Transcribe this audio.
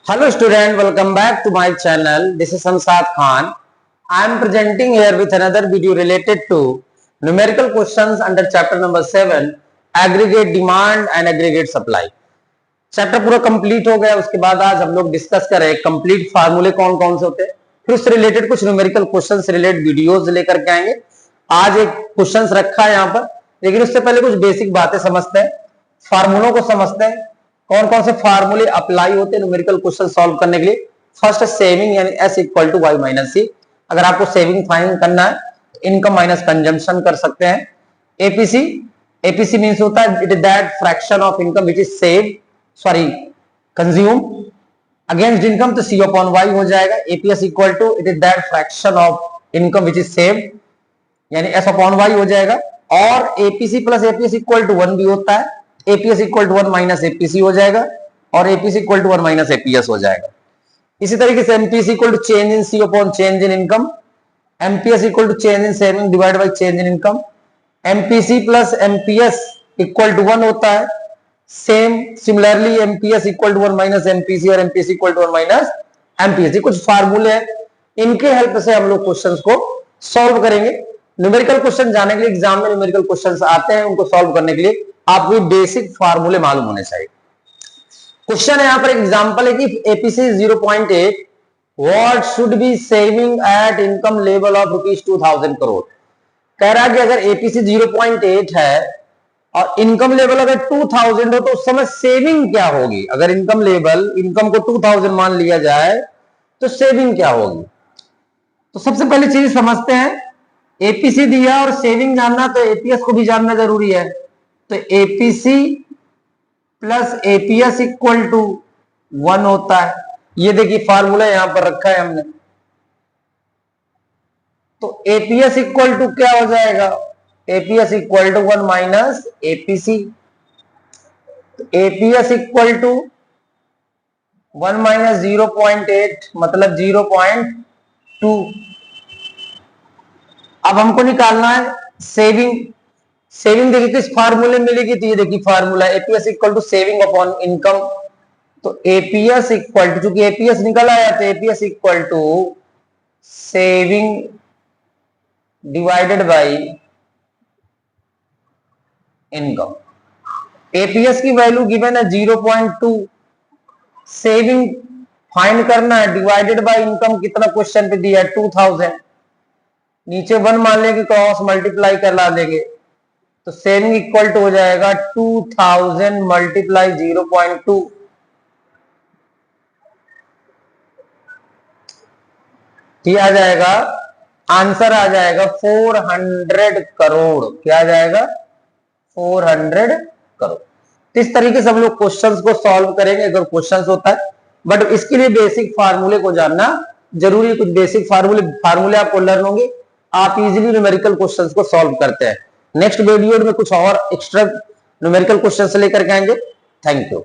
Hello student, welcome back to my channel. This is Samsad Khan. I am presenting here with another video related to numerical questions under chapter number 7, aggregate demand and aggregate supply. Chapter पूरा complete हो गया। उसके बाद आज हम लोग discuss करें complete फार्मूले कौन कौन से होते हैं, फिर उससे रिलेटेड कुछ न्यूमेरिकल क्वेश्चन से रिलेटेड वीडियोस लेकर के आएंगे। आज एक क्वेश्चन रखा है यहाँ पर, लेकिन उससे पहले कुछ बेसिक बातें समझते हैं, फार्मूलों को समझते हैं, कौन कौन से फार्मूले अप्लाई होते हैं न्यूमेरिकल क्वेश्चन सॉल्व करने के लिए। फर्स्ट सेविंग यानी S equal to Y minus C. अगर आपको सेविंग फाइंड करना है, इनकम माइनस कंजम्पशन कर सकते हैं। एपीसी, एपीसी मींस होता है it is that fraction of income which is saved, sorry consume against income, तो सी अपॉन वाई हो जाएगा। APS equal to it is that fraction of income which is saved, यानी S upon Y हो जाएगा। और APC plus APS equal to 1 भी होता है, APS equal to 1 minus APC हो जाएगा और APC equal to 1 minus APS हो जाएगा। इसी तरीके से MPC equal to change in C upon change in income, MPS equal to change in saving divide by change in income. MPC plus MPS equal to 1 होता है। Same similarly MPS equal to 1 minus MPC और MPC equal to 1 minus MPS. कुछ फार्मूले हैं, इनके help से हम लोग क्वेश्चंस को सॉल्व करेंगे। न्यूमेरिकल क्वेश्चन जाने के लिए, एग्जाम में न्यूमेरिकल क्वेश्चंस आते हैं, उनको सॉल्व करने के लिए आपको बेसिक फार्मूले मालूम होने चाहिए। क्वेश्चन है यहाँ पर, एग्जांपल है कि APC 0.8, what should be saving at income level of ₹2000 crore. कह रहा है कि अगर एपीसी 0.8 है और इनकम लेवल अगर 2000 हो तो उस समय सेविंग क्या होगी। अगर इनकम लेवल, इनकम को 2000 मान लिया जाए तो सेविंग क्या होगी। तो सबसे पहले चीज समझते हैं, एपीसी दिया और सेविंग जानना तो एपीएस को भी जानना जरूरी है। तो APC plus APS equal to 1 होता है। ये देखिए फार्मूला यहां पर रखा है हमने। तो एपीएस इक्वल टू क्या हो जाएगा, APS equal to 1 minus APC. APS equal to 1 minus 0.8 मतलब 0.2। अब हमको निकालना है सेविंग। सेविंग देखिए किस फार्मूले मिलेगी, तो ये देखिए formula APS equal to saving upon income. तो एपीएस इक्वल टू, चूंकि एपीएस निकल आया तो APS equal to saving divided by income. APS की वैल्यू गिवन है 0.2, सेविंग फाइंड करना है, डिवाइडेड बाय इनकम कितना क्वेश्चन पे दिया है 2000, नीचे 1 मान लेंगे, क्रॉस मल्टीप्लाई करवा देंगे तो सेविंग इक्वल टू हो जाएगा 2000 मल्टीप्लाई 0.2। क्या आ जाएगा, आंसर आ जाएगा 400 करोड़। क्या आ जाएगा, 400 करोड़। इस तरीके से हम लोग क्वेश्चंस को सॉल्व करेंगे अगर क्वेश्चंस होता है, बट इसके लिए बेसिक फार्मूले को जानना जरूरी है। कुछ बेसिक फार्मूले आपको लर्न होंगे, आप इजीली न्यूमेरिकल क्वेश्चंस को सॉल्व करते हैं। नेक्स्ट वीडियो में कुछ और एक्स्ट्रा न्यूमेरिकल क्वेश्चंस लेकर के आएंगे। Thank you.